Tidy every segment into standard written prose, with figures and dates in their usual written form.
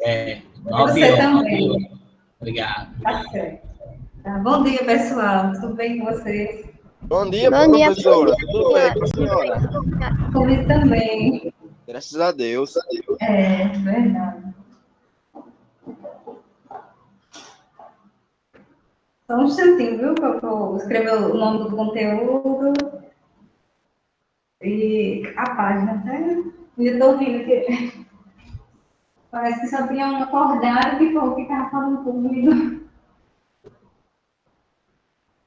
É, E você também. 9 horas. Obrigado. Tá certo. Tá. Bom dia, pessoal. Tudo bem com vocês? Bom dia, Bom dia, professora. Tudo bem com a tudo bem senhora? com a senhora? Comigo também. Graças a Deus. É, verdade. Só um instantinho, viu? Que eu vou escrever o nome do conteúdo e a página, até. Eu estou rindo que parece que só tinha um acordado que falou que estava falando comigo.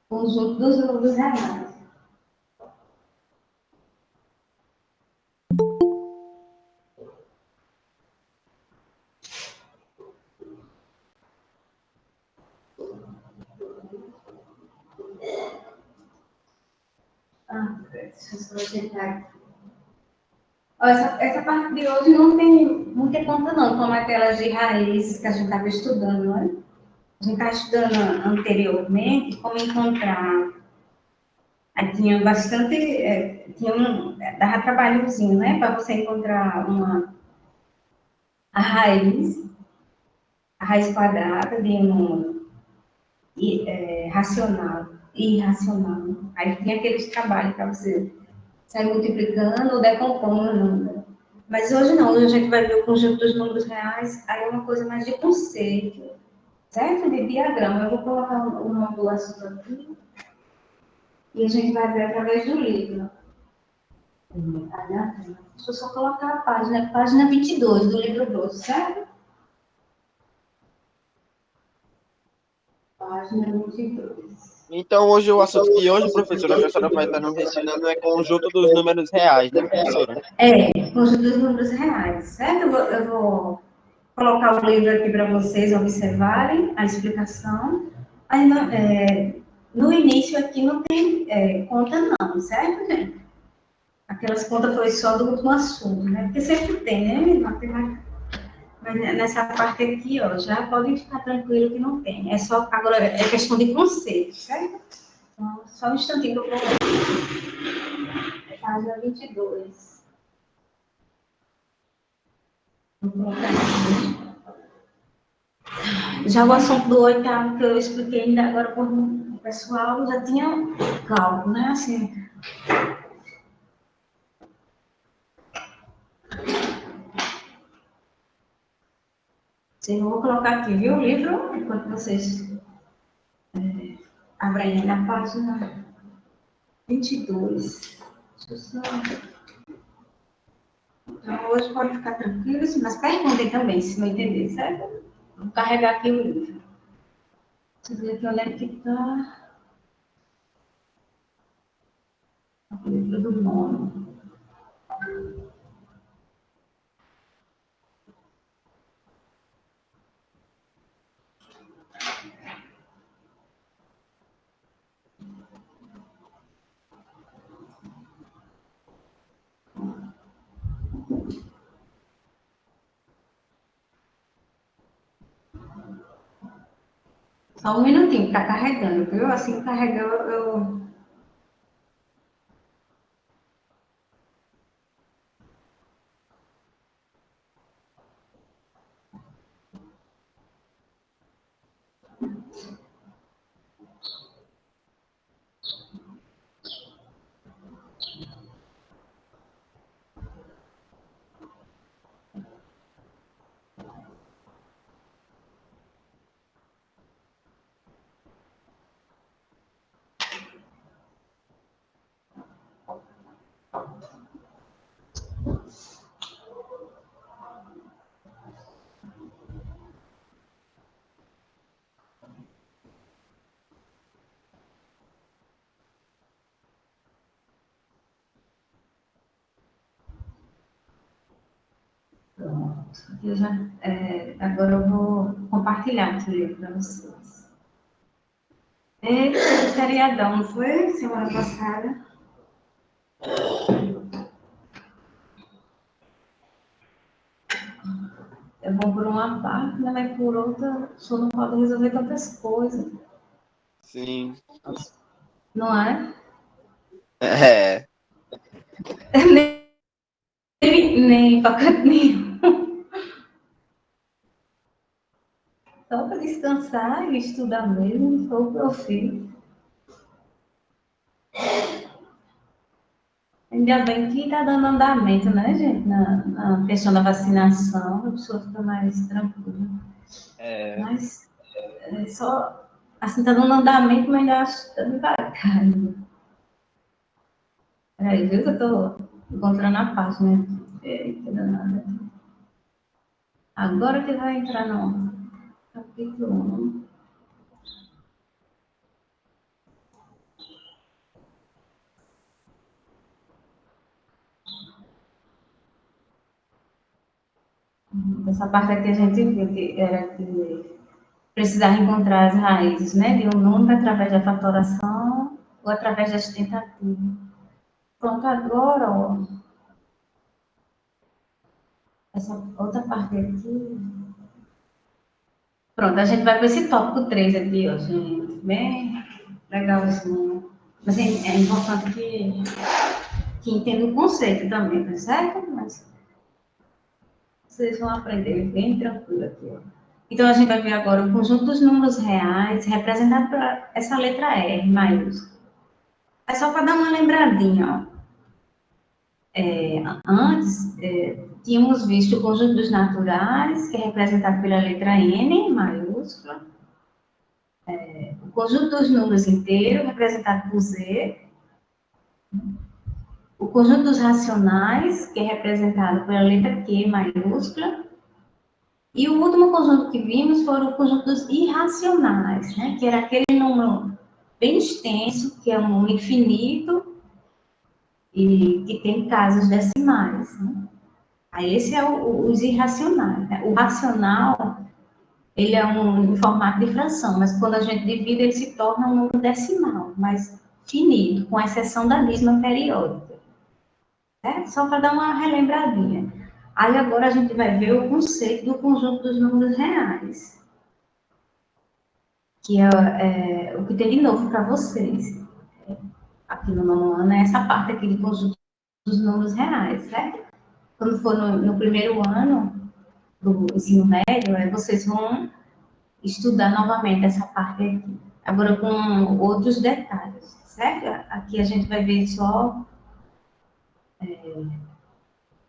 Conjunto dos números reais. Deixa eu só ajeitar aqui. Ó, essa parte de hoje não tem muita conta não, como aquelas de raízes que a gente estava estudando, né? A gente estava estudando anteriormente como encontrar. Aí tinha bastante, dava trabalhozinho, né? Para você encontrar a raiz quadrada de um número racional e irracional. Aí tinha aqueles trabalhos para você sair multiplicando ou decompondo o número. Mas hoje não, hoje a gente vai ver o conjunto dos números reais, aí é uma coisa mais de conceito, certo? De diagrama. Eu vou colocar o nome do assunto aqui e a gente vai ver através do livro. Deixa eu só colocar a página 22 do livro 12, certo? Página 22. Então, hoje o assunto de hoje, professora, que a senhora vai estar nos ensinando é conjunto dos números reais, né, professora? Conjunto dos números reais, certo? Eu vou colocar o livro aqui para vocês observarem a explicação. Aí, no início aqui não tem conta não, certo, gente? Aquelas contas foi só do último assunto, né? Porque sempre tem, né? Matemática. Mas nessa parte aqui, ó, já podem ficar tranquilo que não tem. É só, agora, é questão de conceito, certo? Então, só um instantinho que eu vou... Página 22. Vou colocar aqui. Já o assunto do oitavo que eu expliquei ainda agora para o pessoal, já tinha cálculo, né? Assim, eu vou colocar aqui, viu, o livro, enquanto vocês abrem na página 22. Deixa eu só... Então, hoje pode ficar tranquilo, mas perguntem também, se não entender, certo? Vou carregar aqui o livro. Deixa eu ver aqui onde é que está. O livro do nono. Só um minutinho, está carregando, viu? Assim que carregar, eu... Agora eu vou compartilhar esse livro para vocês. Esse feriadão, não foi? Semana passada. É bom por uma parte, né? Mas por outra, só não pode resolver tantas coisas. Sim. Não é? É. Nem pacotinho. Só para descansar e estudar mesmo, sou o profi. Ainda bem que está dando andamento, né, gente, na questão da vacinação, a pessoa fica mais tranquila. É, Mas só, assim, está dando andamento, mas ainda acho que está devagar. Peraí, viu que eu estou encontrando a página. Eita, danada. Agora que vai entrar no capítulo 1. Essa parte aqui a gente viu que era que precisava encontrar as raízes, né, de um número através da fatoração ou através das tentativas. Pronto, agora, ó, essa outra parte aqui. Pronto, a gente vai para esse tópico 3 aqui, ó, gente. Bem legalzinho. Mas é importante que entenda o conceito também, tá certo? Mas vocês vão aprender bem tranquilo aqui, ó. Então, a gente vai ver agora o conjunto dos números reais representado por essa letra R maiúscula. É só para dar uma lembradinha, ó. Antes, tínhamos visto o conjunto dos naturais, que é representado pela letra N maiúscula. O conjunto dos números inteiros, representado por Z. O conjunto dos racionais, que é representado pela letra Q maiúscula. E o último conjunto que vimos foi o conjunto dos irracionais, né? Que era aquele número bem extenso, que é um número infinito e que tem casas decimais. Né? Aí esse é os irracionais. Né? O racional, ele é um em formato de fração, mas quando a gente divide, ele se torna um número decimal, mas finito, com exceção da dízima periódica. Certo? Só para dar uma relembradinha. Aí agora a gente vai ver o conceito do conjunto dos números reais, que é o que tem de novo para vocês. Aqui no nono ano é essa parte aqui do conjunto dos números reais, certo? Quando for no primeiro ano do ensino médio, vocês vão estudar novamente essa parte aqui. Agora com outros detalhes, certo? Aqui a gente vai ver só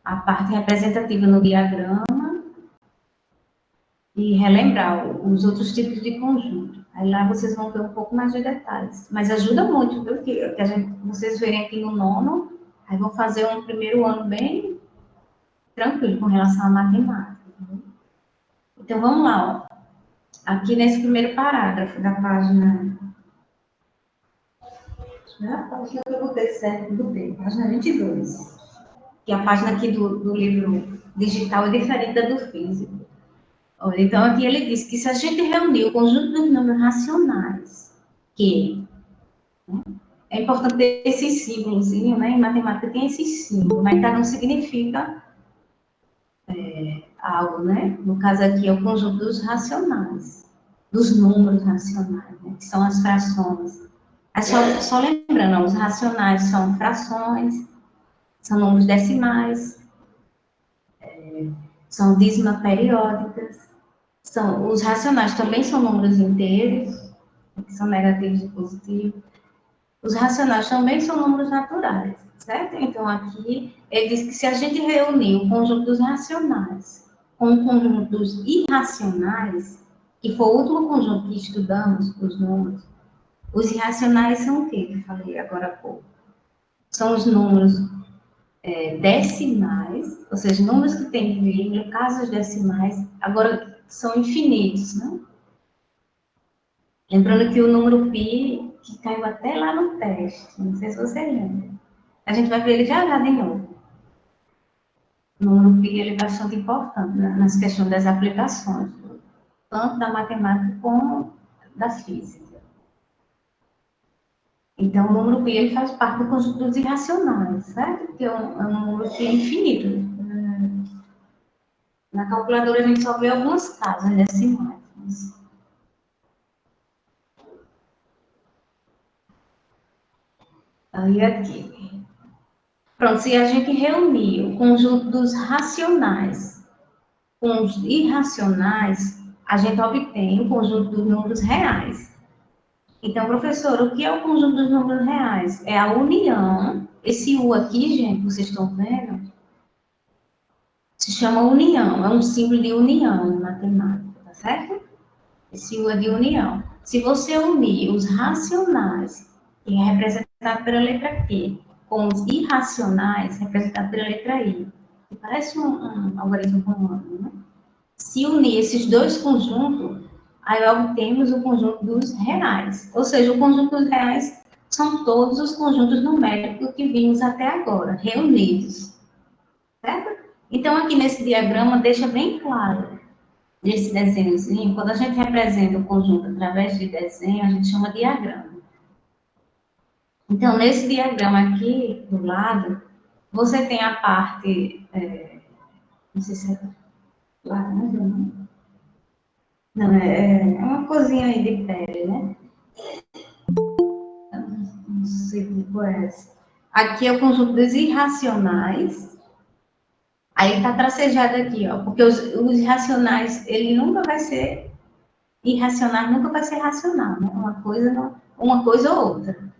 a parte representativa no diagrama e relembrar os outros tipos de conjunto. Aí lá vocês vão ter um pouco mais de detalhes. Mas ajuda muito, viu? Que vocês verem aqui no nono, aí vão fazer um primeiro ano bem tranquilo com relação à matemática. Então vamos lá, ó. Aqui nesse primeiro parágrafo da página. A página que eu botei certo, botei, página 22. Que a página aqui do livro digital é diferente da do físico. Olha, então aqui ele diz que se a gente reunir o conjunto dos números racionais, que é importante ter esses símbolos, né? Em matemática tem esses símbolos, mas não significa algo, né? No caso aqui é o conjunto dos racionais, dos números racionais, né? Que são as frações. É só lembrando, os racionais são frações, são números decimais, são dízimas periódicas, os racionais também são números inteiros, que são negativos e positivos. Os racionais também são números naturais, certo? Então, aqui, ele diz que se a gente reunir o conjunto dos racionais com o conjunto dos irracionais, que foi o último conjunto que estudamos, os números, os irracionais são o quê? Que eu falei agora há pouco. São os números decimais, ou seja, números que têm vírgula, casas decimais, agora são infinitos, né? Lembrando que o número pi, que caiu até lá no teste, não sei se você lembra. A gente vai ver ele já de novo. O número pi ele é bastante importante nas questões das aplicações, tanto da matemática como da física. Então, o número pi ele faz parte do conjunto dos irracionais, certo? Porque é um número que é infinito. Na calculadora a gente só vê algumas casas decimais. Aí aqui. Pronto, se a gente reunir o conjunto dos racionais com os irracionais, a gente obtém o conjunto dos números reais. Então, professor, o que é o conjunto dos números reais? É a união, esse U aqui, gente, vocês estão vendo? Se chama união, é um símbolo de união em matemática, tá certo? Esse U é de união. Se você unir os racionais, que é representado pela letra Q, com os irracionais, representado pela letra I, que parece um algarismo romano, né? Se unir esses dois conjuntos, aí obtemos o conjunto dos reais. Ou seja, o conjunto dos reais são todos os conjuntos numéricos que vimos até agora, reunidos. Certo? Então, aqui nesse diagrama, deixa bem claro, nesse desenhozinho, quando a gente representa o conjunto através de desenho, a gente chama de diagrama. Então, nesse diagrama aqui, do lado, você tem a parte, não sei se é laranja, não. Não, é uma coisinha aí de pele, né? Não sei qual é essa. Aqui é o conjunto dos irracionais. Aí está tracejado aqui, ó, porque os irracionais, ele nunca vai ser irracional, nunca vai ser racional, né? Uma coisa ou outra.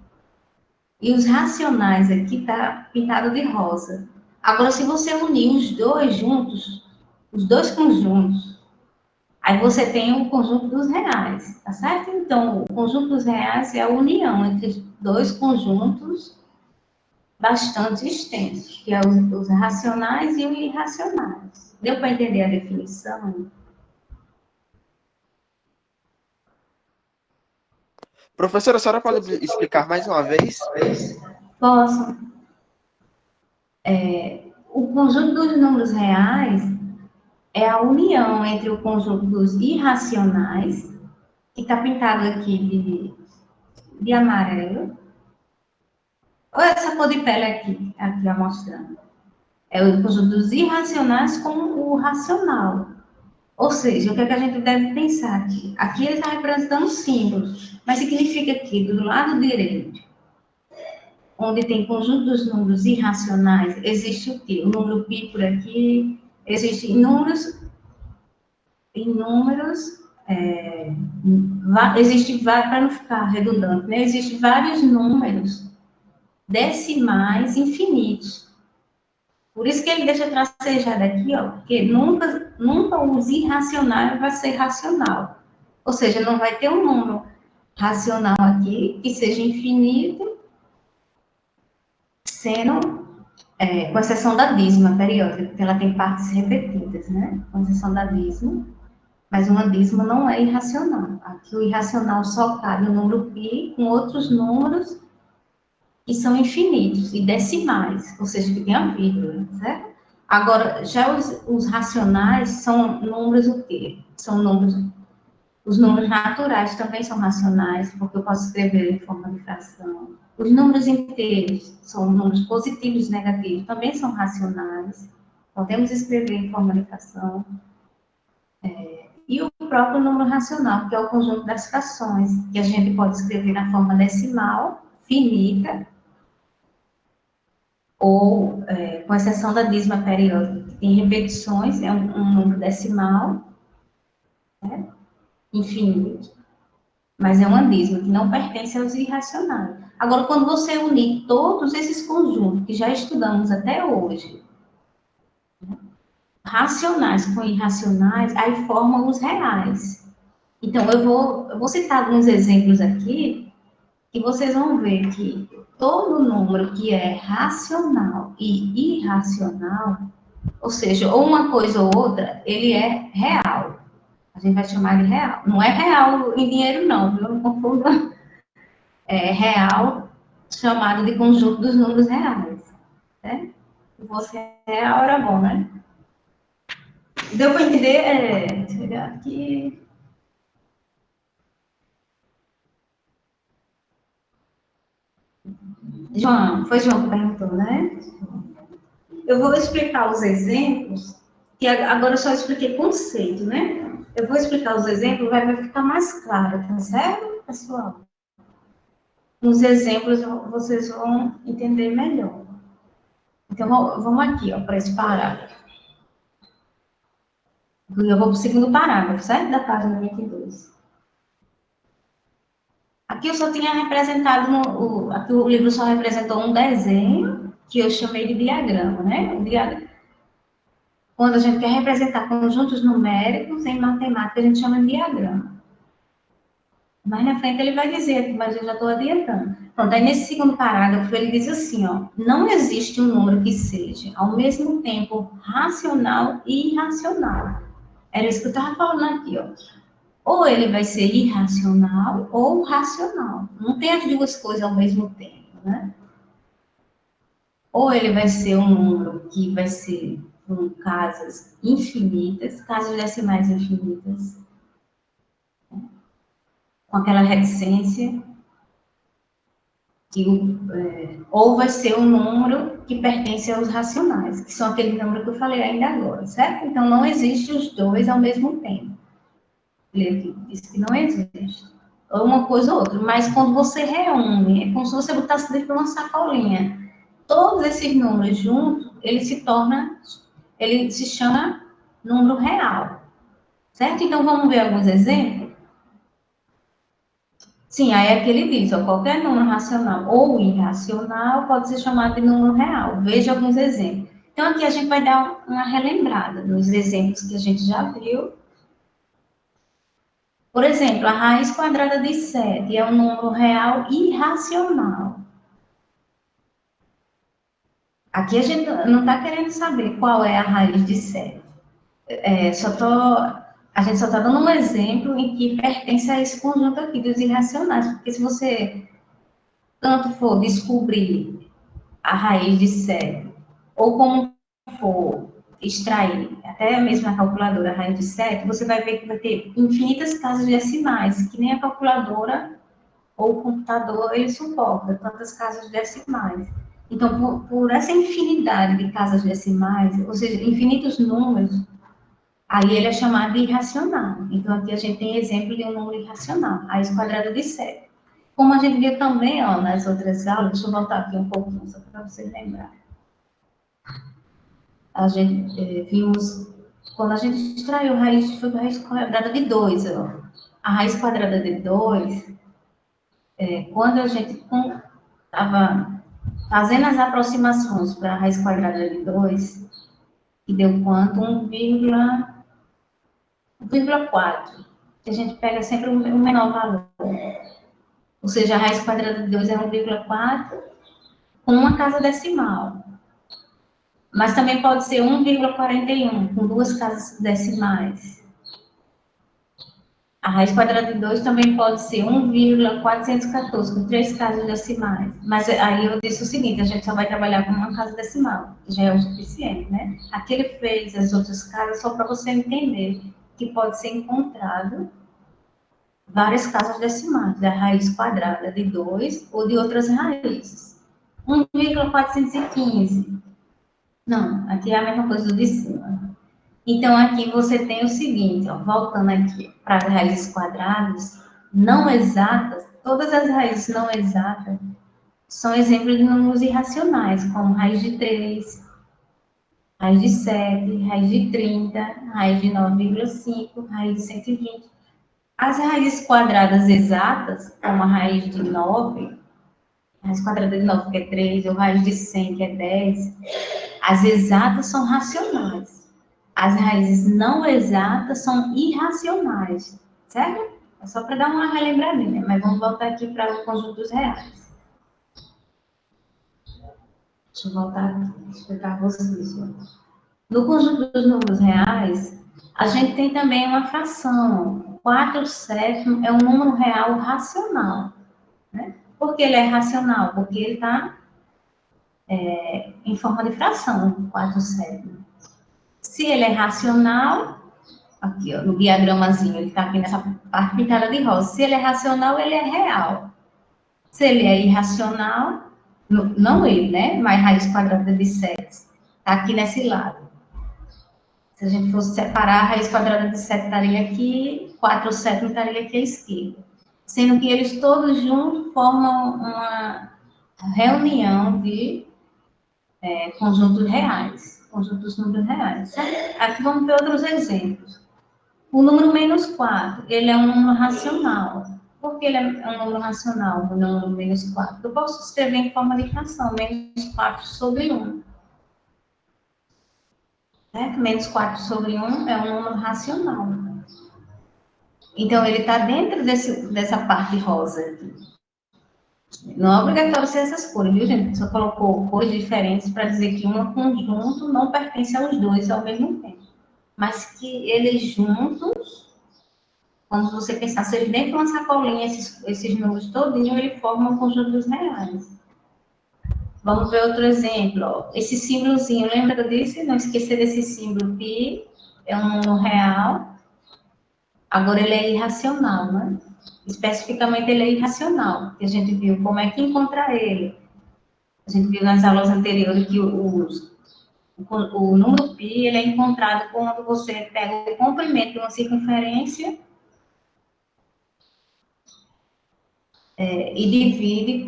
E os racionais aqui está pintado de rosa. Agora, se você unir os dois juntos, os dois conjuntos, aí você tem o conjunto dos reais, tá certo? Então, o conjunto dos reais é a união entre dois conjuntos bastante extensos, que é os racionais e os irracionais. Deu para entender a definição? Professora, a senhora pode explicar mais uma vez? Posso. O conjunto dos números reais é a união entre o conjunto dos irracionais, que está pintado aqui de amarelo, ou essa cor de pele aqui mostrando. É o conjunto dos irracionais com o racional. Ou seja, o que, é que a gente deve pensar aqui? Aqui ele está representando símbolos, mas significa que do lado direito, onde tem conjunto dos números irracionais, existe o quê? O número π por aqui, existem inúmeros, existe vários, para não ficar redundante, né? Existem vários números decimais infinitos. Por isso que ele deixa tracejado aqui, ó, porque nunca os irracionais vai ser racional. Ou seja, não vai ter um número racional aqui que seja infinito, sendo, com exceção da dízima periódica, porque ela tem partes repetidas, né? Com exceção da dízima. Mas uma dízima não é irracional. Aqui o irracional só cabe o número π com outros números que são infinitos e decimais, ou seja, que tem a vírgula, certo? Agora, já os racionais são números o quê? São números, os números naturais também são racionais, porque eu posso escrever em forma de fração. Os números inteiros são números positivos e negativos, também são racionais. Podemos escrever em forma de fração. E o próprio número racional, que é o conjunto das frações, que a gente pode escrever na forma decimal, finita, ou, com exceção da dízima periódica, que tem repetições, é um número decimal, né, infinito, mas é uma dízima, que não pertence aos irracionais. Agora, quando você unir todos esses conjuntos que já estudamos até hoje, racionais com irracionais, aí formam os reais. Então, eu vou citar alguns exemplos aqui, que vocês vão ver que todo número que é racional e irracional, ou seja, ou uma coisa ou outra, ele é real. A gente vai chamar de real. Não é real em dinheiro, não, viu? Não confunda. É real chamado de conjunto dos números reais. Né? Se fosse real, era bom, né? Deu para entender? Deixa eu olhar aqui. João, foi João que perguntou, né? Eu vou explicar os exemplos, que agora eu só expliquei conceito, né? Eu vou explicar os exemplos, vai ficar mais claro, tá certo, pessoal? Nos exemplos vocês vão entender melhor. Então, vamos aqui, ó, para esse parágrafo. Eu vou para o segundo parágrafo, certo? Da página 22. Aqui eu só tinha representado, aqui o livro só representou um desenho, que eu chamei de diagrama, né? Quando a gente quer representar conjuntos numéricos, em matemática a gente chama de diagrama. Mais na frente ele vai dizer, mas eu já estou adiantando. Pronto, aí nesse segundo parágrafo ele diz assim, ó, não existe um número que seja, ao mesmo tempo, racional e irracional. Era isso que eu estava falando aqui, ó. Ou ele vai ser irracional ou racional. Não tem as duas coisas ao mesmo tempo, né? Ou ele vai ser um número que vai ser com casas infinitas, casas decimais infinitas, com aquela reticência, que, ou vai ser um número que pertence aos racionais, que são aquele número que eu falei ainda agora, certo? Então, não existe os dois ao mesmo tempo. Ele disse que não existe. Ou uma coisa ou outra. Mas quando você reúne, é como se você botasse dentro de uma sacolinha. Todos esses números juntos, ele se chama número real. Certo? Então, vamos ver alguns exemplos? Sim, aí é que ele diz, ó, qualquer número racional ou irracional pode ser chamado de número real. Veja alguns exemplos. Então, aqui a gente vai dar uma relembrada nos exemplos que a gente já viu. Por exemplo, a raiz quadrada de 7 é um número real irracional. Aqui a gente não está querendo saber qual é a raiz de 7. A gente só está dando um exemplo em que pertence a esse conjunto aqui dos irracionais, porque se você tanto for descobrir a raiz de 7, ou como for extrair, até mesmo na calculadora, a raiz de 7, você vai ver que vai ter infinitas casas decimais, que nem a calculadora ou o computador, ele suporta tantas casas decimais. Então, por essa infinidade de casas decimais, ou seja, infinitos números, aí ele é chamado de irracional. Então, aqui a gente tem exemplo de um número irracional, a raiz quadrada de 7. Como a gente viu também, ó, nas outras aulas, deixa eu voltar aqui um pouquinho, só para vocês lembrarem. A gente vimos, quando a gente extraiu a raiz quadrada de 2, ó. A raiz quadrada de 2, quando a gente estava fazendo as aproximações para a raiz quadrada de 2, que deu quanto? 1,4. A gente pega sempre o menor valor. Ou seja, a raiz quadrada de 2 é 1,4 com uma casa decimal. Mas também pode ser 1,41 com duas casas decimais. A raiz quadrada de 2 também pode ser 1,414 com três casas decimais. Mas aí eu disse o seguinte, a gente só vai trabalhar com uma casa decimal, que já é o suficiente, né? Aqui ele fez as outras casas só para você entender que pode ser encontrado várias casas decimais, da raiz quadrada de 2 ou de outras raízes. 1,415. Não, aqui é a mesma coisa do de cima. Então, aqui você tem o seguinte, ó, voltando aqui para as raízes quadradas, não exatas, todas as raízes não exatas são exemplos de números irracionais, como raiz de 3, raiz de 7, raiz de 30, raiz de 9,5, raiz de 120. As raízes quadradas exatas, como a raiz de 9, raiz quadrada de 9 que é 3, ou raiz de 100 que é 10, as exatas são racionais. As raízes não exatas são irracionais, certo? É só para dar uma relembradinha, mas vamos voltar aqui para os conjuntos reais. Deixa eu voltar aqui, explicar para vocês. No conjunto dos números reais, a gente tem também uma fração. 4/7 é um número real racional. Né? Por que ele é racional? Porque ele está em forma de fração, 4/7. Se ele é racional, aqui ó, no diagramazinho, ele está aqui nessa parte pintada de rosa. Se ele é racional, ele é real. Se ele é irracional, não ele, né? Mas raiz quadrada de 7. Está aqui nesse lado. Se a gente fosse separar, a raiz quadrada de 7 estaria aqui, 4/7 estaria aqui à esquerda. Sendo que eles todos juntos formam uma reunião de conjuntos reais, conjuntos números reais. Certo? Aqui vamos ver outros exemplos. O número menos 4, ele é um número racional. Por que ele é um número racional, o número menos 4? Eu posso escrever em forma de fração, menos 4 sobre 1. Certo? Menos 4 sobre 1 é um número racional. Então, ele está dentro dessa parte rosa aqui. Não é obrigatório ser essas cores, viu, gente? Só colocou cores diferentes para dizer que um conjunto não pertence aos dois ao mesmo tempo. Mas que eles juntos, quando você pensar, se ele dentro de uma sacolinha, esses números todinhos, ele forma um conjunto dos reais. Vamos ver outro exemplo. Ó. Esse símbolozinho, lembra que eu disse? Não esquecer desse símbolo pi, é um número real. Agora ele é irracional, né? Especificamente ele é irracional, que a gente viu como é que encontrar ele. A gente viu nas aulas anteriores que o número π ele é encontrado quando você pega o comprimento de uma circunferência e divide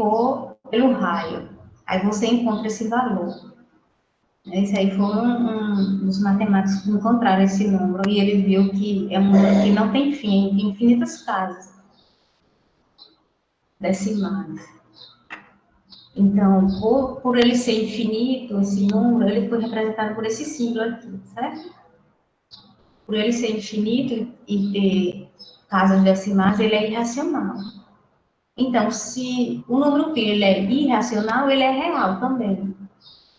pelo raio. Aí você encontra esse valor. Esse aí foi um dos matemáticos que encontraram esse número e ele viu que é um número que não tem fim, tem infinitas casas decimais. Então, por ele ser infinito, esse número, ele foi representado por esse símbolo aqui, certo? Por ele ser infinito e ter casas decimais, ele é irracional. Então, se o número π ele é irracional, ele é real também.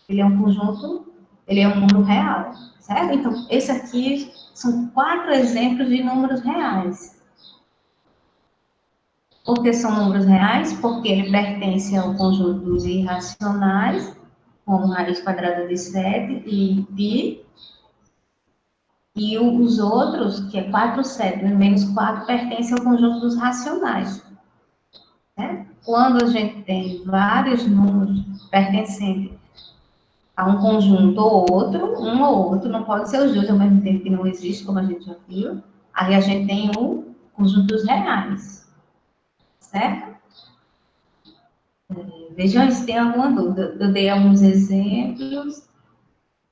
Ele é um conjunto, ele é um número real, certo? Então, esse aqui são 4 exemplos de números reais. Por que são números reais? Porque ele pertence ao conjunto dos irracionais, como raiz quadrada de 7 e π, e os outros, que é 4 sétimos menos 4, pertencem ao conjunto dos racionais. Né? Quando a gente tem vários números pertencentes a um conjunto ou outro, um ou outro, não pode ser os dois ao mesmo tempo que não existe, como a gente já viu, aí a gente tem o conjunto dos reais, certo? Vejam se tem alguma dúvida. Eu dei alguns exemplos,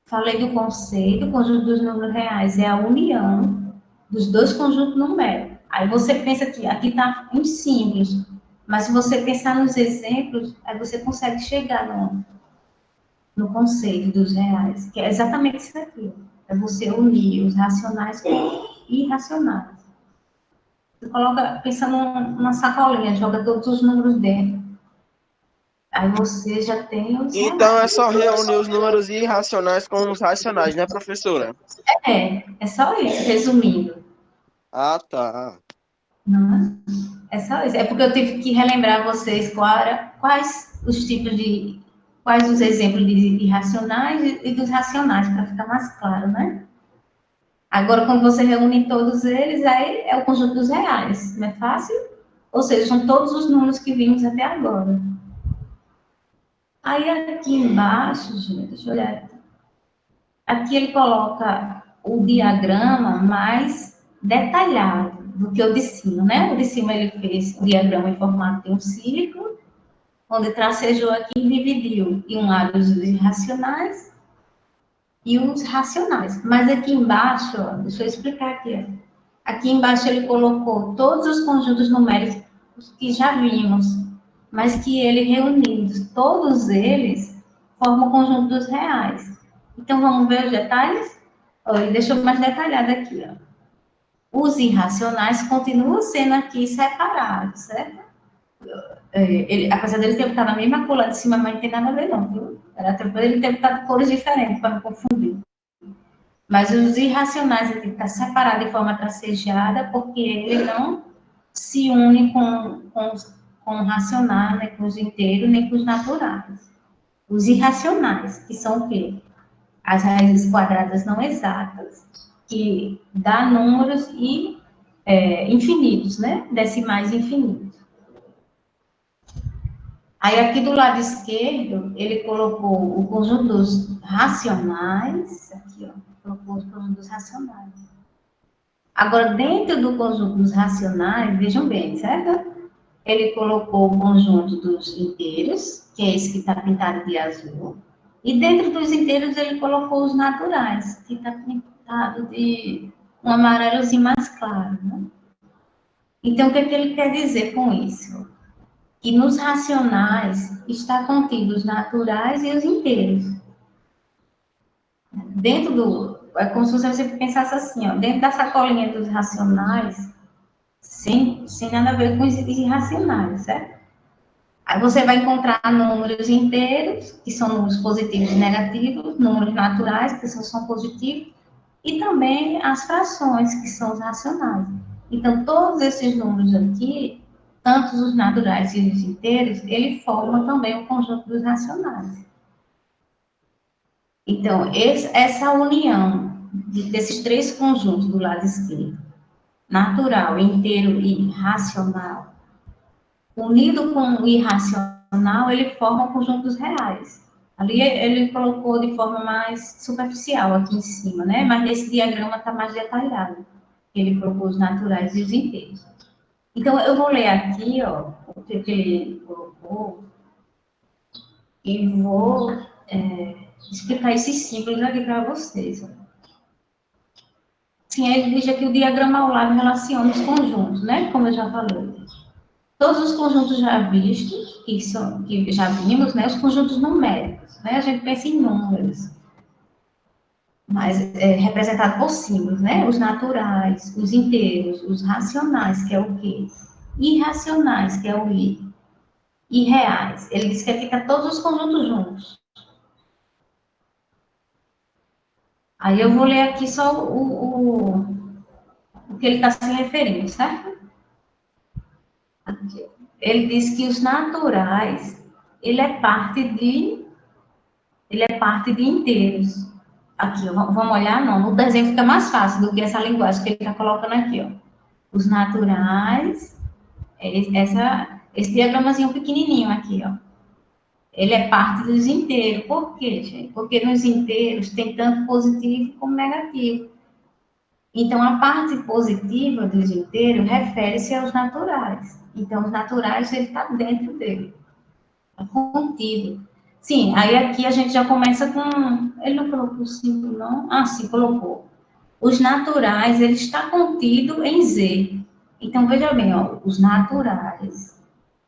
falei do conceito, o conjunto dos números reais é a união dos dois conjuntos numéricos. Aí você pensa que aqui está em símbolos, mas se você pensar nos exemplos, aí você consegue chegar no conceito dos reais, que é exatamente isso aqui. É você unir os racionais com irracionais. Você coloca, pensa numa sacolinha, joga todos os números dentro. Aí você já tem os Então é reais. só reunir os números irracionais com os racionais, né, professora? É só isso, resumindo. Ah, tá. Não é só isso. É porque eu tive que relembrar vocês quais os tipos de. Quais os exemplos de irracionais e dos racionais, para ficar mais claro, né? Agora, quando você reúne todos eles, aí é o conjunto dos reais, não é fácil? Ou seja, são todos os números que vimos até agora. Aí aqui embaixo, gente, deixa eu olhar. Aqui ele coloca o diagrama mais detalhado do que o de cima, né? O de cima ele fez o diagrama em formato de um círculo, onde tracejou aqui e dividiu em um lado os irracionais e os racionais. Mas aqui embaixo, ó, deixa eu explicar aqui, ó. Aqui embaixo ele colocou todos os conjuntos numéricos que já vimos, mas que ele reunidos, todos eles formam o conjunto dos reais. Então vamos ver os detalhes? Ele deixou mais detalhado aqui, ó. Os irracionais continuam sendo aqui separados, certo? Apesar dele ter botado na mesma cor lá de cima, mas não tem nada a ver não, viu? Era até para ele ter botado cores diferentes, para não confundir. Mas os irracionais ele está separado de forma tracejada, porque ele não se une com o racional, nem com os inteiros, nem com os naturais. Os irracionais, que são o quê? As raízes quadradas não exatas, que dá números infinitos, né? Decimais infinitos. Aí aqui do lado esquerdo, ele colocou o conjunto dos racionais, aqui, ó, colocou o conjunto dos racionais. Agora, dentro do conjunto dos racionais, vejam bem, certo? Ele colocou o conjunto dos inteiros, que é esse que está pintado de azul. E dentro dos inteiros, ele colocou os naturais, que está pintado de um amarelozinho mais claro, né? Então, o que ele quer dizer com isso? Que nos racionais está contido os naturais e os inteiros. Dentro é como se você pensasse assim, ó, dentro da sacolinha dos racionais, sem nada a ver com os irracionais, certo? Aí você vai encontrar números inteiros, que são números positivos e negativos, números naturais, que são positivos, e também as frações, que são os racionais. Então, todos esses números aqui, tanto os naturais e os inteiros, ele forma também o conjunto dos racionais. Então, essa união desses três conjuntos do lado esquerdo, natural, inteiro e racional, unido com o irracional, ele forma o conjunto dos reais. Ali ele colocou de forma mais superficial aqui em cima, né? Mas nesse diagrama está mais detalhado. Ele colocou os naturais e os inteiros. Então, eu vou ler aqui, ó, o que ele colocou, e vou explicar esses símbolos aqui para vocês. Sim, ele diz aqui o diagrama ao lado relaciona os conjuntos, né? Como eu já falei. Todos os conjuntos já vistos, que já vimos, né? Os conjuntos numéricos, né? A gente pensa em números, mas representado por símbolos, né? Os naturais, os inteiros, os racionais, que é o quê? Irracionais, que é o I, e reais. Ele diz que fica todos os conjuntos juntos. Aí eu vou ler aqui só o que ele está se referindo, certo? Aqui. Ele diz que os naturais, ele é parte de inteiros. Aqui, ó, vamos olhar, não, no desenho fica mais fácil do que essa linguagem que ele está colocando aqui, ó. Os naturais, esse diagramazinho pequenininho aqui, ó. Ele é parte dos inteiros. Por quê, gente? Porque nos inteiros tem tanto positivo como negativo. Então, a parte positiva dos inteiros refere-se aos naturais. Então, os naturais, ele está dentro dele. Está contido. Sim, aí aqui a gente já começa com... Ele não colocou o símbolo, não? Ah, sim, colocou. Os naturais, ele está contido em Z. Então, veja bem, ó, os naturais,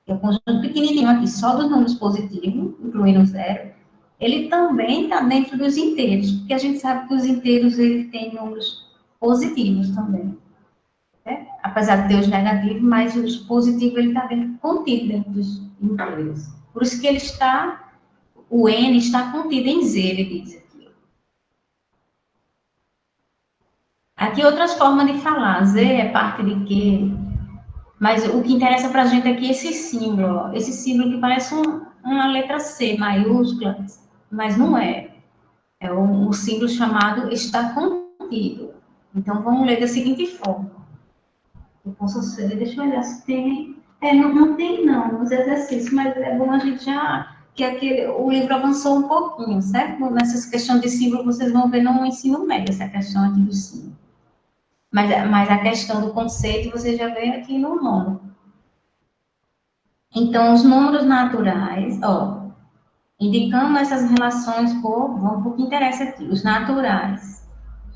que é um conjunto pequenininho aqui, só dos números positivos, incluindo zero, ele também está dentro dos inteiros, porque a gente sabe que os inteiros, ele tem números positivos também. Né? Apesar de ter os negativos, mas os positivos, ele está contido dentro dos inteiros. Por isso que ele está, o N está contido em Z, ele diz aqui. Aqui outras formas de falar. Z é parte de quê? Mas o que interessa para a gente aqui é esse símbolo. Ó. Esse símbolo que parece uma letra C maiúscula, mas não é. É um símbolo chamado está contido. Então, vamos ler da seguinte forma. Eu posso ser, deixa eu olhar se tem... não tem não, nos exercícios, mas é bom a gente já... que o livro avançou um pouquinho, certo? Nessas questões de símbolo, vocês vão ver no ensino médio, essa questão aqui do símbolo. Mas a questão do conceito, você já vê aqui no nono. Então, os números naturais, ó, indicando essas relações por que interessa aqui, os naturais,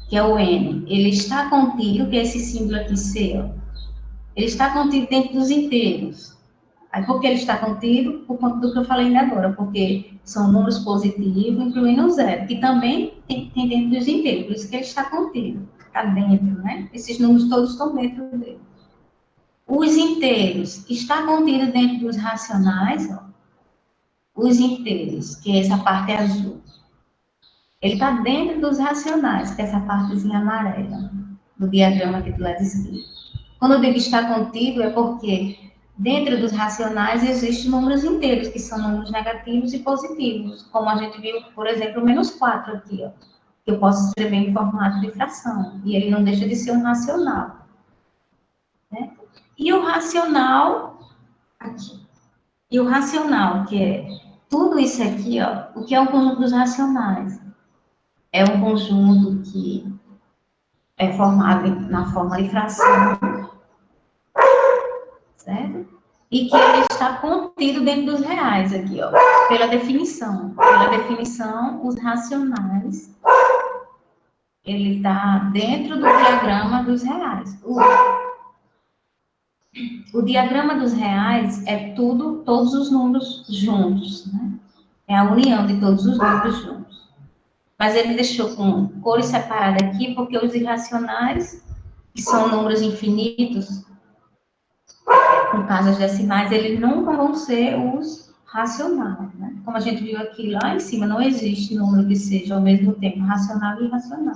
que é o N, ele está contido, que é esse símbolo aqui, C, ó, ele está contido dentro dos inteiros. Aí, por que ele está contido? Por conta do que eu falei ainda agora, porque são números positivos, incluindo o zero, que também tem dentro dos inteiros, por isso que ele está contido, está dentro, né? Esses números todos estão dentro dele. Os inteiros, está contido dentro dos racionais, ó, os inteiros, que é essa parte azul. Ele está dentro dos racionais, que é essa partezinha amarela, do diagrama aqui do lado esquerdo. Quando eu digo está contido, é porque dentro dos racionais existem números inteiros, que são números negativos e positivos, como a gente viu, por exemplo, o -4 aqui, ó, que eu posso escrever em formato de fração, e ele não deixa de ser um racional. Né? E o racional, aqui. E o racional, que é tudo isso aqui, ó, o que é um conjunto dos racionais? É um conjunto que é formado na forma de fração, certo? E que ele está contido dentro dos reais aqui, ó, pela definição. Pela definição, os racionais ele está dentro do diagrama dos reais. O diagrama dos reais é tudo, todos os números juntos, né? É a união de todos os números juntos. Mas ele deixou com cores separadas aqui, porque os irracionais, que são números infinitos, com casas decimais, eles nunca vão ser os racionais, né? Como a gente viu aqui lá em cima, não existe número que seja ao mesmo tempo racional e irracional.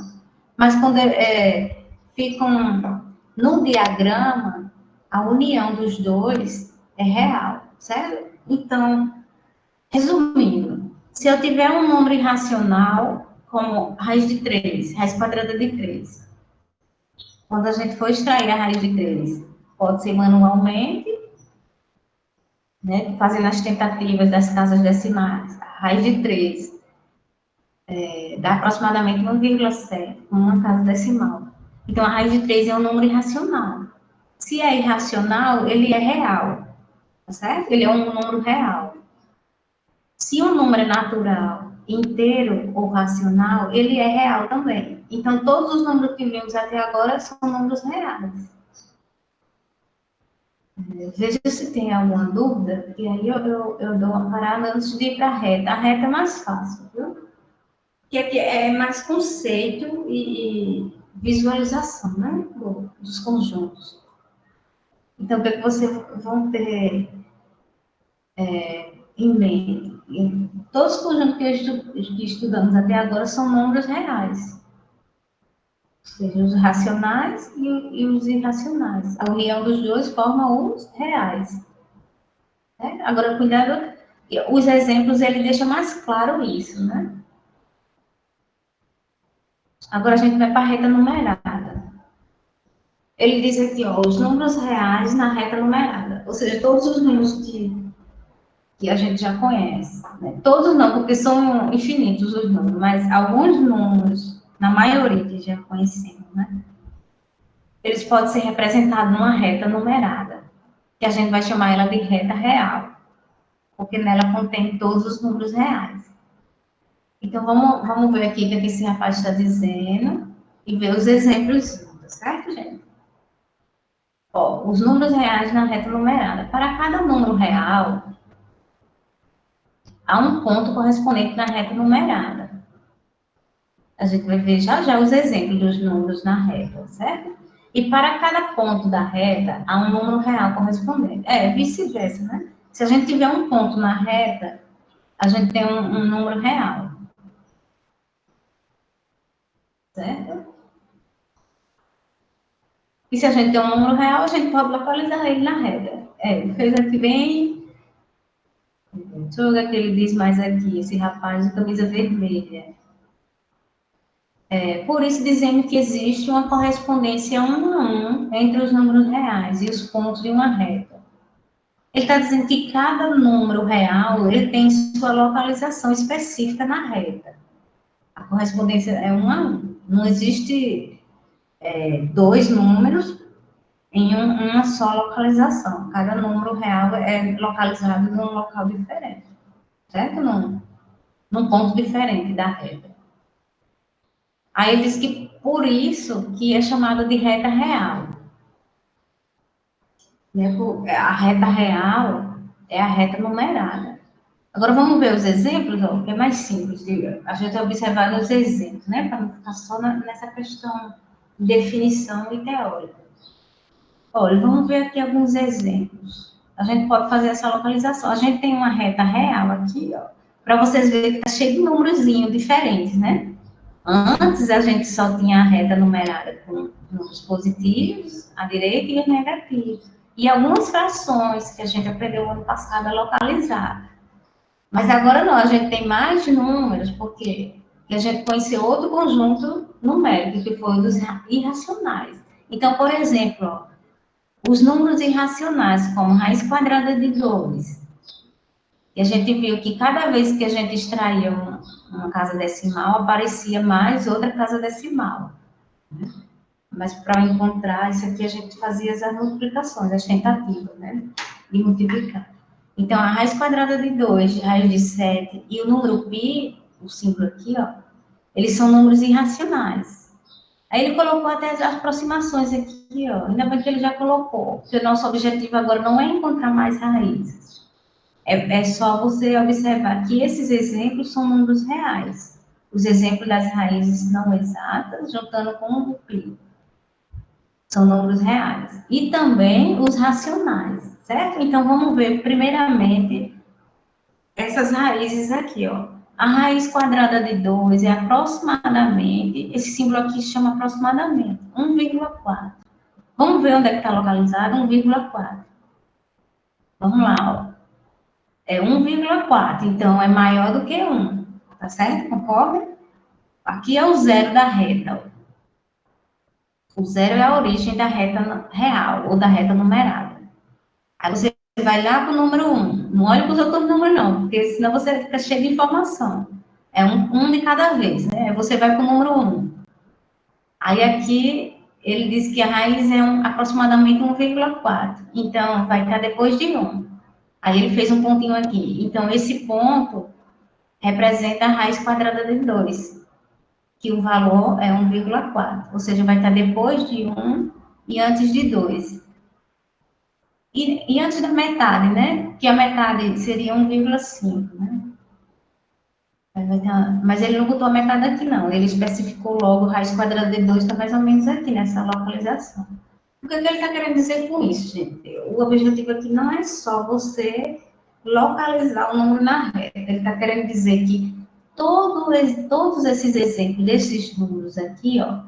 Mas quando ficam no diagrama, a união dos dois é real, certo? Então, resumindo, se eu tiver um número irracional, como raiz de 3, raiz quadrada de 3, quando a gente for extrair a raiz de 3, pode ser manualmente, né, fazendo as tentativas das casas decimais. A raiz de 3 dá aproximadamente 1,7, uma casa decimal. Então, a raiz de 3 é um número irracional. Se é irracional, ele é real, tá certo? Ele é um número real. Se um número é natural, inteiro ou racional, ele é real também. Então, todos os números que vimos até agora são números reais. Veja se tem alguma dúvida, e aí eu dou uma parada antes de ir para a reta. A reta é mais fácil, viu? Porque aqui é mais conceito e visualização, né? Dos conjuntos. Então, o que vocês vão ter em mente? Todos os conjuntos que estudamos até agora são números reais. Ou seja, os racionais e os irracionais. A união dos dois forma os reais. Né? Agora, cuidado, os exemplos, ele deixa mais claro isso, né? Agora a gente vai para a reta numerada. Ele diz aqui, ó, os números reais na reta numerada. Ou seja, todos os números que a gente já conhece. Né? Todos não, porque são infinitos os números, mas alguns números, na maioria que já conhecemos, né? Eles podem ser representados numa reta numerada, que a gente vai chamar ela de reta real, porque nela contém todos os números reais. Então, vamos ver aqui o que esse rapaz está dizendo e ver os exemplos, certo, gente? Ó, os números reais na reta numerada. Para cada número real, há um ponto correspondente na reta numerada. A gente vai ver já já os exemplos dos números na reta, certo? E para cada ponto da reta, há um número real correspondente. Vice-versa, né? Se a gente tiver um ponto na reta, a gente tem um número real. Certo? E se a gente tem um número real, a gente pode localizar ele na reta. Ele fez aqui bem... Deixa eu ver o que ele diz mais aqui, esse rapaz de camisa vermelha. Por isso dizemos que existe uma correspondência 1 a 1 entre os números reais e os pontos de uma reta. Ele está dizendo que cada número real ele tem sua localização específica na reta. A correspondência é 1 a 1. Não existe dois números em uma só localização. Cada número real é localizado em um local diferente, certo? Num ponto diferente da reta. Aí ele diz que por isso que é chamada de reta real. A reta real é a reta numerada. Agora vamos ver os exemplos, ó, que é mais simples de a gente observar os exemplos, né? Para não ficar só nessa questão de definição e teórica. Olha, vamos ver aqui alguns exemplos. A gente pode fazer essa localização. A gente tem uma reta real aqui, ó, para vocês verem que está cheio de númerozinhos diferentes, né? Antes a gente só tinha a reta numerada com números positivos, à direita, e os negativos. E algumas frações que a gente aprendeu ano passado a localizar. Mas agora não, a gente tem mais números, porque a gente conheceu outro conjunto numérico, que foi o dos irracionais. Então, por exemplo, ó, os números irracionais, como raiz quadrada de 2, e a gente viu que cada vez que a gente extraía uma casa decimal, aparecia mais outra casa decimal. Né? Mas para encontrar isso aqui, a gente fazia as multiplicações, as tentativas, né? De multiplicar. Então, a raiz quadrada de 2, raiz de 7 e o número π, o símbolo aqui, ó, eles são números irracionais. Aí ele colocou até as aproximações aqui, ó. Ainda bem que ele já colocou, porque o nosso objetivo agora não é encontrar mais raízes. É só você observar que esses exemplos são números reais. Os exemplos das raízes não exatas, juntando com o pi. São números reais. E também os racionais, certo? Então, vamos ver, primeiramente, essas raízes aqui, ó. A raiz quadrada de 2 é aproximadamente, esse símbolo aqui chama aproximadamente, 1,4. Vamos ver onde é que está localizado 1,4. Vamos lá, ó. É 1,4, então é maior do que 1. Tá certo? Concorda? Aqui é o zero da reta. O zero é a origem da reta real, ou da reta numerada. Aí você vai lá para o número 1. Não olha para os outros números, não, porque senão você fica cheio de informação. É um de cada vez, né? Você vai para o número 1. Aí aqui ele diz que a raiz é aproximadamente 1,4. Então, vai estar depois de 1. Aí ele fez um pontinho aqui. Então, esse ponto representa a raiz quadrada de 2, que o valor é 1,4. Ou seja, vai estar depois de 1 e antes de 2. E antes da metade, né? Que a metade seria 1,5, né? Mas ele não botou a metade aqui, não. Ele especificou logo raiz quadrada de 2, está mais ou menos aqui, nessa localização. O que ele está querendo dizer com isso, gente? O objetivo aqui não é só você localizar o número na reta. Ele está querendo dizer que todos esses exemplos desses números aqui, ó,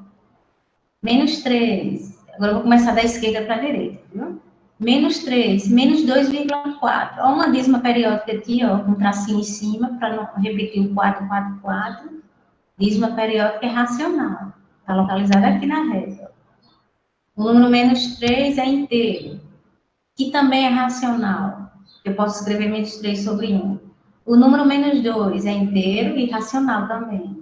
menos 3. Agora eu vou começar da esquerda para a direita, viu? Menos 3, menos 2,4. Olha uma dízima periódica aqui, ó, com um tracinho em cima, para não repetir o 444. Dízima periódica é racional. Está localizada aqui na reta. O número menos 3 é inteiro, que também é racional. Eu posso escrever menos 3 sobre 1. O número menos 2 é inteiro e racional também.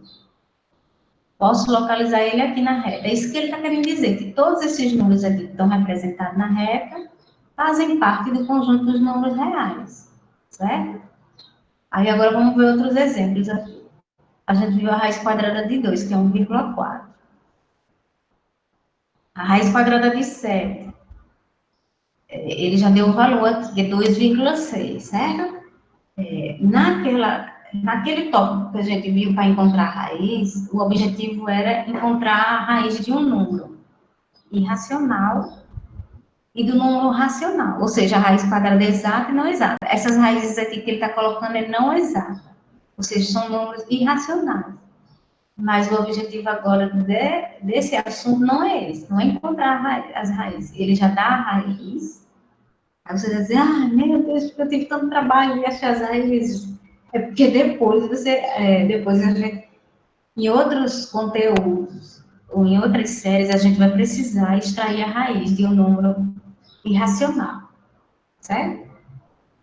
Posso localizar ele aqui na reta. É isso que ele está querendo dizer, que todos esses números aqui que estão representados na reta fazem parte do conjunto dos números reais, certo? Aí agora vamos ver outros exemplos aqui. A gente viu a raiz quadrada de 2, que é 1,4. A raiz quadrada de 7, ele já deu o valor aqui, que é 2,6, certo? Naquele tópico que a gente viu para encontrar a raiz, o objetivo era encontrar a raiz de um número irracional e do número racional, ou seja, a raiz quadrada exata e não exata. Essas raízes aqui que ele está colocando é não exata, ou seja, são números irracionais. Mas o objetivo agora desse assunto não é esse, não é encontrar as raízes. Ele já dá a raiz. Aí você vai dizer, meu Deus, porque eu tive tanto trabalho de achar as raízes. É porque depois a gente, em outros conteúdos, ou em outras séries, a gente vai precisar extrair a raiz de um número irracional, certo?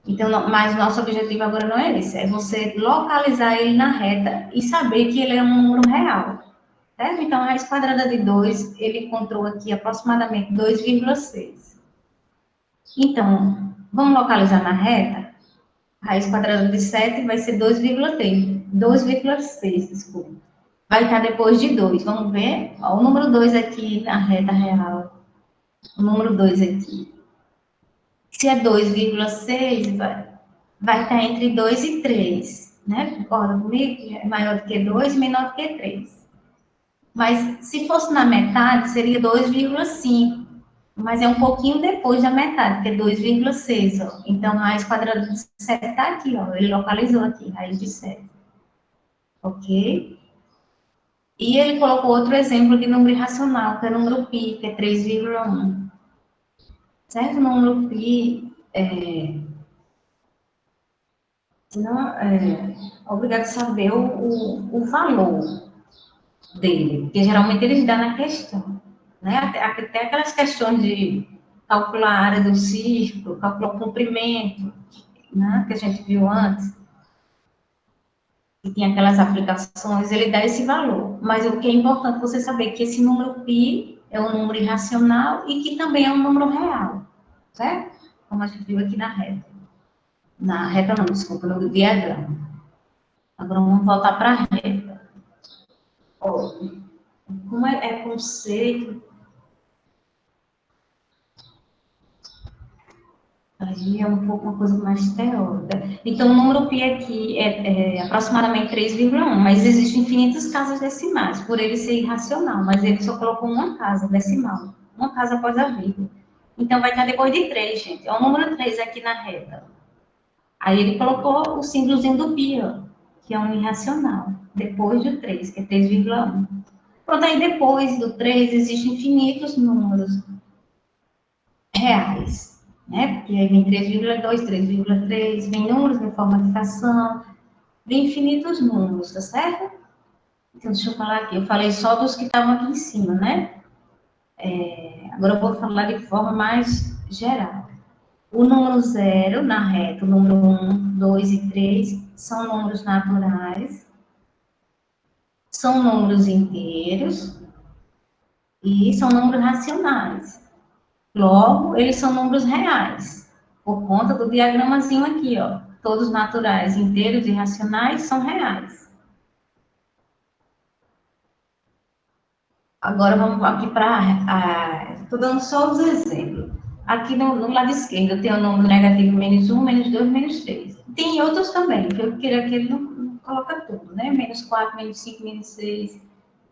Então, mas nosso objetivo agora não é esse, é você localizar ele na reta e saber que ele é um número real, certo? Então, a raiz quadrada de 2, ele encontrou aqui aproximadamente 2,6. Então, vamos localizar na reta? A raiz quadrada de 7 vai ser 2,6, desculpa. Vai estar depois de 2, vamos ver? Ó, o número 2 aqui na reta real. O número 2 aqui. Se é 2,6, vai estar entre 2 e 3, né? Concorda comigo? É maior do que 2, menor do que 3. Mas se fosse na metade, seria 2,5. Mas é um pouquinho depois da metade, que é 2,6, ó. Então, a raiz quadrada de 7 está aqui, ó. Ele localizou aqui, raiz de 7. Ok? E ele colocou outro exemplo de número irracional, que é o número π, que é 3,1. Certo? O número π não é obrigado a saber o valor dele, porque geralmente eles dão na questão, né? Até aquelas questões de calcular a área do círculo, calcular o comprimento, né? Que a gente viu antes, que tinha aquelas aplicações, ele dá esse valor. Mas o que é importante você saber é que esse número π é um número irracional e que também é um número real, certo? Como a gente viu aqui na reta. Na reta não, desculpa, no diagrama. Agora vamos voltar para a reta. Como é conceito, aí é um pouco uma coisa mais teórica. Então, o número π aqui é aproximadamente 3,1, mas existem infinitas casas decimais, por ele ser irracional, mas ele só colocou uma casa decimal, uma casa após a vírgula. Então, vai estar depois de 3, gente. É o número 3 aqui na reta. Aí ele colocou o símbolozinho do π, ó, que é um irracional, depois do 3, que é 3,1. Pronto, aí depois do 3 existem infinitos números reais, né? Porque aí vem 3,2, 3,3, vem números em forma de fração, vem infinitos números, tá certo? Então, deixa eu falar aqui. Eu falei só dos que estavam aqui em cima, né? Agora eu vou falar de forma mais geral. O número 0 na reta, o número 1, 2 e 3 são números naturais, são números inteiros e são números racionais. Logo, eles são números reais, por conta do diagramazinho aqui, ó. Todos naturais, inteiros e racionais são reais. Agora vamos aqui para. Estou dando só os exemplos. Aqui no lado esquerdo eu tenho o número negativo menos 1, menos 2, menos 3. Tem outros também, que eu queria que ele não coloca tudo, né? Menos 4, menos 5, menos 6.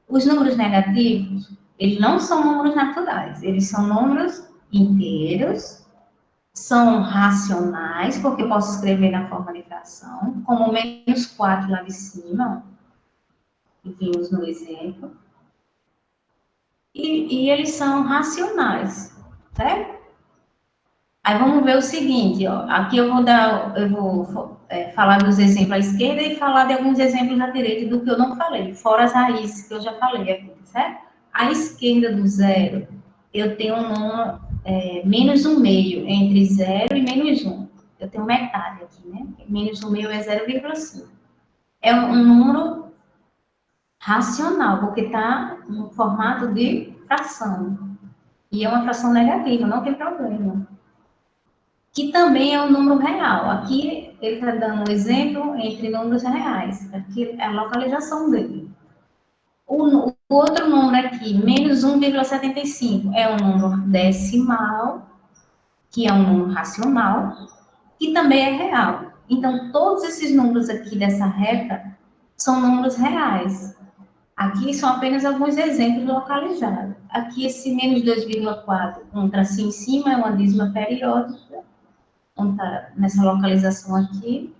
Os números negativos, eles não são números naturais, eles são números inteiros, são racionais, porque eu posso escrever na forma de fração, como menos 4 lá de cima, que vimos no exemplo. E eles são racionais, certo? Aí vamos ver o seguinte, ó. Aqui eu vou falar dos exemplos à esquerda e falar de alguns exemplos à direita do que eu não falei, fora as raízes que eu já falei aqui, certo? À esquerda do zero, eu tenho um número menos um meio, entre zero e menos um. Eu tenho metade aqui, né? Menos um meio é 0,5. É um número racional, porque está no formato de fração. E é uma fração negativa, não tem problema. Que também é um número real. Aqui ele está dando um exemplo entre números reais. Aqui é a localização dele. O outro número aqui, menos 1,75, é um número decimal, que é um número racional, que também é real. Então, todos esses números aqui dessa reta são números reais. Aqui são apenas alguns exemplos localizados. Aqui, esse menos 2,4, um tracinho em cima, é uma dízima periódica, tá nessa localização aqui.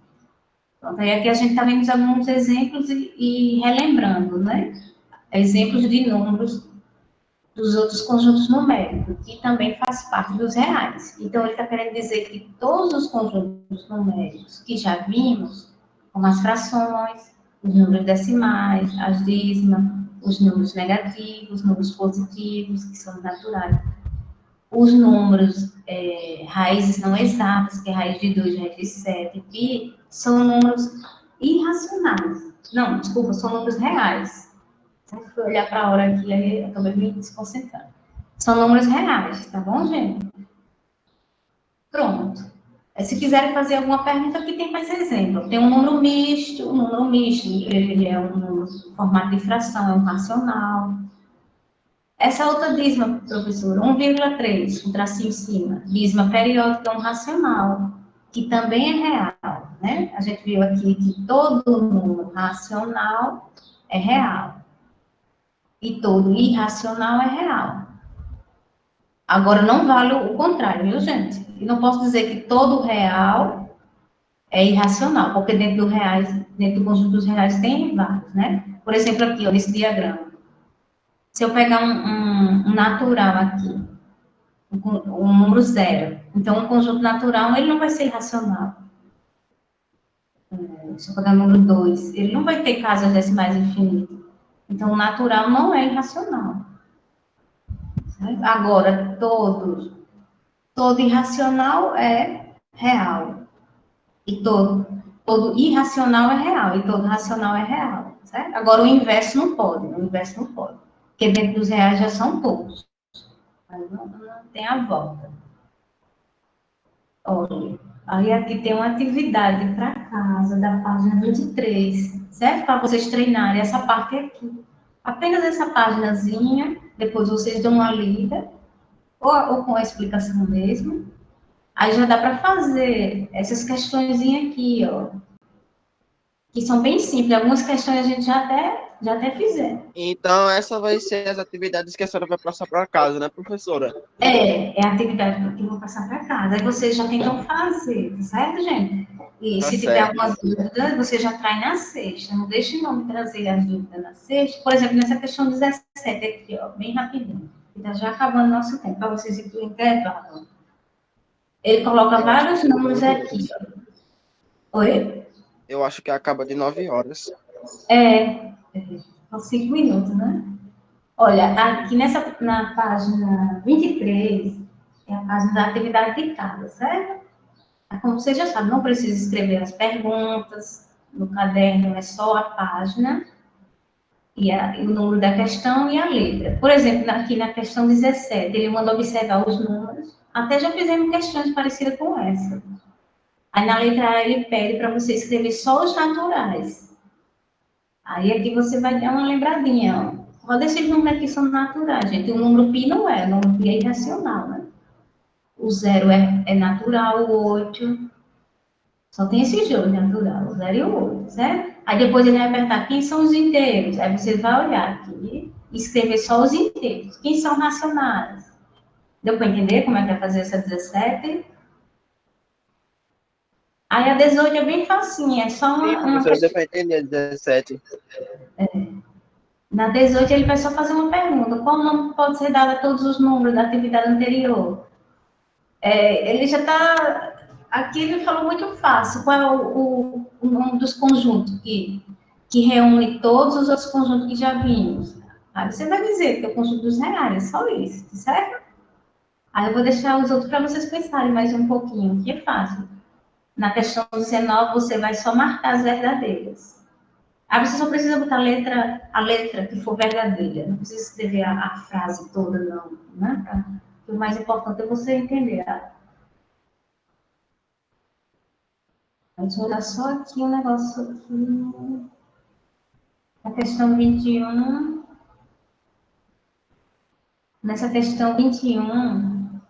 Pronto, aí aqui a gente está vendo alguns exemplos e relembrando, né? Exemplos de números dos outros conjuntos numéricos, que também faz parte dos reais. Então, ele está querendo dizer que todos os conjuntos numéricos que já vimos, como as frações, os números decimais, as dízimas, os números negativos, os números positivos, que são naturais, os números raízes não exatas, que é raiz de 2, raiz de 7, pi, são números irracionais. Não, desculpa, são números reais. Se eu for olhar para a hora aqui, aí eu acabei me desconcentrando. São números reais, tá bom, gente? Pronto. Se quiserem fazer alguma pergunta, aqui tem mais exemplo. Tem um número misto, ele é um número em formato de fração, é um racional. Essa outra dízima, professora, 1,3, um tracinho em cima, dízima periódica é um racional, que também é real, né? A gente viu aqui que todo número racional é real e todo irracional é real. Agora, não vale o contrário, viu, gente? E não posso dizer que todo real é irracional, porque dentro do conjunto dos reais tem vários, né? Por exemplo, aqui, ó, nesse diagrama. Se eu pegar um natural aqui, um número zero. Então, um conjunto natural, ele não vai ser irracional. Se eu pegar o número 2, ele não vai ter casas decimais infinitas. Então, o natural não é irracional. Certo? Agora, todo irracional é real. E todo irracional é real. E todo racional é real. Certo? Agora, o inverso não pode. O inverso não pode. Porque dentro dos reais já são todos. Mas não tem a volta. Olha, aí aqui tem uma atividade para casa da página 23, certo? Para vocês treinarem essa parte aqui. Apenas essa paginazinha, depois vocês dão uma lida, ou com a explicação mesmo. Aí já dá para fazer essas questõezinhas aqui, ó, que são bem simples. Algumas questões a gente já até fizemos. Então, essa vai ser as atividades que a senhora vai passar para casa, né, professora? É a atividade que eu vou passar para casa. Aí vocês já tentam fazer, tá certo, gente? E Tá se tiver certo. algumas dúvidas, você já traz na sexta. Não deixe não me trazer as dúvidas na sexta. Por exemplo, nessa questão 17 aqui, ó, bem rapidinho. Está já acabando nosso tempo, para vocês irem para o intervalo. Ele coloca Eu acho que vários acaba de números 9 aqui. horas. Oi? Eu acho que acaba de 9 horas. São 5 minutos, né? Olha, aqui na página 23, é a página da atividade de casa, certo? Como você já sabe, não precisa escrever as perguntas no caderno, é só a página e o número da questão e a letra. Por exemplo, aqui na questão 17, ele manda observar os números. Até já fizemos questões parecidas com essa. Aí na letra A ele pede para você escrever só os naturais. Aí aqui você vai dar uma lembradinha, ó. Qual desses números aqui são naturais, gente? O número pi não é, o número pi é irracional, né? O zero é natural, o 8. Só tem esses dois, natural, o 0 e o 8, certo? Aí depois ele vai perguntar quem são os inteiros. Aí você vai olhar aqui e escrever só os inteiros. Quem são racionais? Deu para entender como é que vai fazer essa 17? Aí a 18 é bem facinha, é só Sim, uma professora, deu questão. para entender 17. Na 18 ele vai só fazer uma pergunta. Qual nome pode ser dado a todos os números da atividade anterior? Ele já está. Aqui ele falou muito fácil. Qual é o nome dos conjuntos que reúne todos os outros conjuntos que já vimos? Aí você vai dizer que é o conjunto dos reais, é só isso, certo? Aí eu vou deixar os outros para vocês pensarem mais um pouquinho, que é fácil. Na questão 19, você vai só marcar as verdadeiras. Aí você só precisa botar a letra que for verdadeira. Não precisa escrever a frase toda, não. Né? O mais importante é você entender. Deixa eu olhar só aqui um negócio aqui. A questão 21. Nessa questão 21,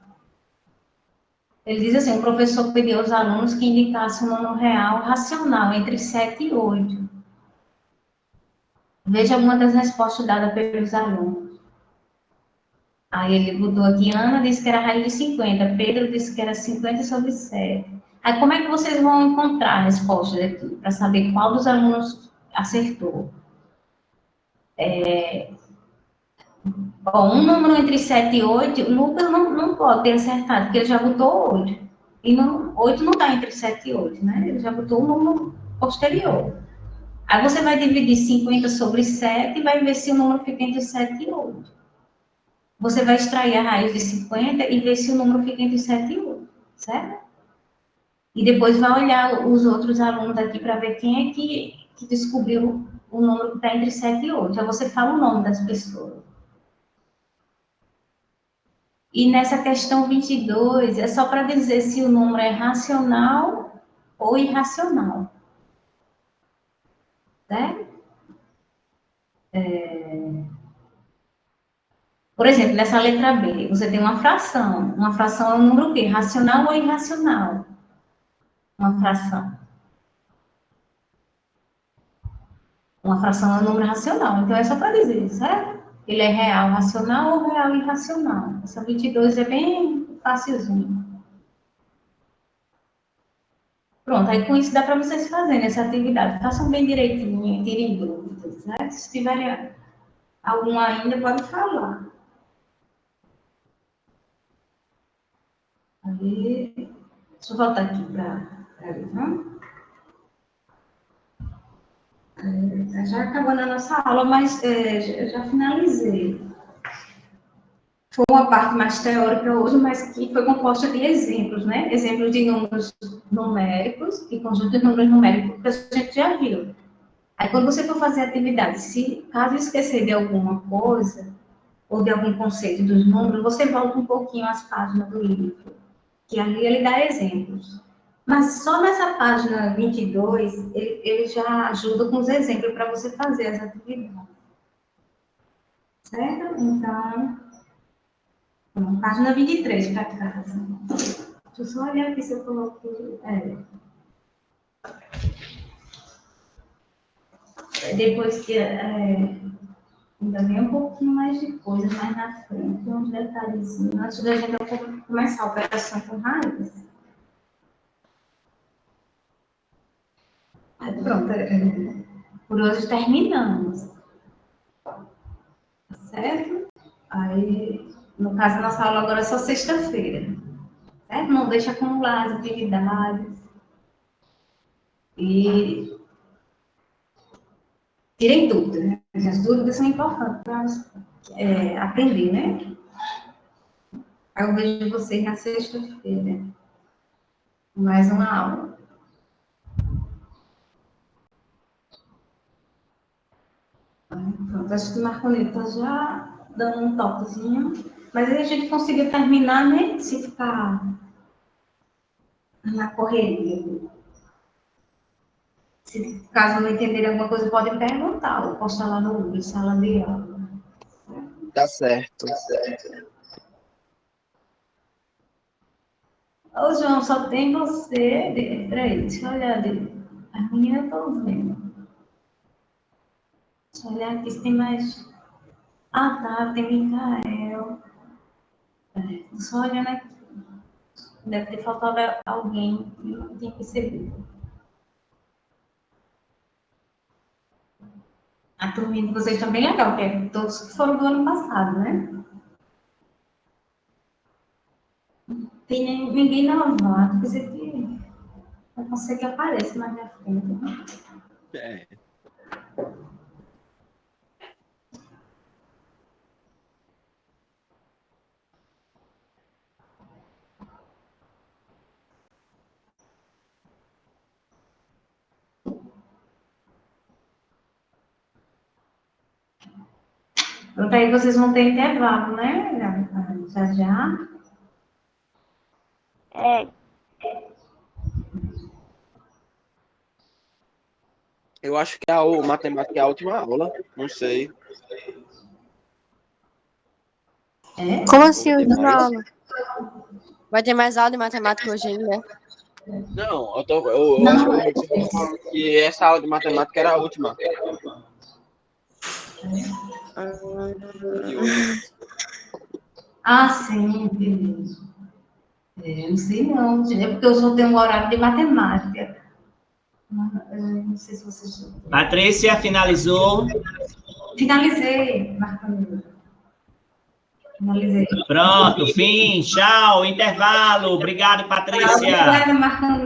ele diz assim, o professor pediu aos alunos que indicassem um número real racional entre 7 e 8. Veja alguma das respostas dadas pelos alunos. Aí ele mudou aqui, Ana disse que era a raiz de 50, Pedro disse que era 50 sobre 7. Aí como é que vocês vão encontrar a resposta aqui, para saber qual dos alunos acertou? Bom, um número entre 7 e 8, o Lucas não pode ter acertado, porque ele já botou 8. E não, 8 não está entre 7 e 8, né? Ele já botou um número posterior. Aí você vai dividir 50 sobre 7 e vai ver se o número fica entre 7 e 8. Você vai extrair a raiz de 50 e ver se o número fica entre 7 e 8, certo? E depois vai olhar os outros alunos aqui para ver quem é que descobriu o número que está entre 7 e 8. Aí você fala o nome das pessoas. E nessa questão 22, é só para dizer se o número é racional ou irracional. Certo? Por exemplo, nessa letra B, você tem uma fração. Uma fração é um número o quê? Racional ou irracional? Uma fração. Uma fração é um número racional. Então, é só para dizer, certo? Ele é real racional ou real irracional. Essa 22 é bem facilzinho. Pronto, aí com isso dá para vocês fazerem essa atividade. Façam bem direitinho, tirem dúvidas, né? Se tiverem alguma ainda, pode falar. Aí, deixa eu voltar aqui para ver, tá? Já acabando a nossa aula, mas já finalizei. Foi uma parte mais teórica hoje, mas que foi composta de exemplos, né? Exemplos de números numéricos e conjunto de números numéricos que a gente já viu. Aí, quando você for fazer a atividade, se caso esquecer de alguma coisa, ou de algum conceito dos números, você volta um pouquinho às páginas do livro, que ali ele dá exemplos. Mas só nessa página 22, ele já ajuda com os exemplos para você fazer as atividades. Certo? Então, página 23 para casa. Deixa eu só olhar aqui se eu coloquei. Depois que ainda vem um pouquinho mais de coisa mais na frente, uns detalhezinhos, antes da gente começar a operação com raiz. Aí pronto, por hoje terminamos. Certo? Aí, no caso, nossa aula agora é só sexta-feira. Certo? Não deixa acumular as atividades. E tirem dúvidas, né? As dúvidas são importantes para aprender, né? Aí eu vejo vocês na sexta-feira. Mais uma aula. Pronto, acho que o Marcolino está já dando um toquezinho. Mas aí a gente conseguiu terminar, né? Se ficar na correria. Se caso não entenderem alguma coisa, podem perguntar. Ou postar lá no Google, sala de aula. Tá certo. Ô, João, só tem você. Peraí, deixa eu olhar. A minha eu tô vendo. Deixa eu olhar aqui se tem mais. Ah, tá, tem Micael. Só olhando aqui. Deve ter faltado alguém que não tinha percebido. A turminha de vocês também é legal, porque todos que foram do ano passado, né? Tem ninguém novato, quer dizer que pode ser que apareça mais na frente. Né? É. Pronto, aí vocês vão ter intervalo, né? Já já. É, Eu acho que matemática é a última aula. Não sei. É? como Ou assim, vai ter última mais. aula? Vai ter mais aula de matemática hoje ainda? Não, eu acho que Não, o professor estava falando que essa aula de matemática era a última de hoje. sim, beleza. Não sei não, é porque eu só tenho um horário de matemática. Não sei se vocês... Patrícia, finalizou. Finalizei, Marcos. Finalizei. Pronto, fim, tchau, intervalo. Obrigado, Patrícia. Obrigada, Marcos.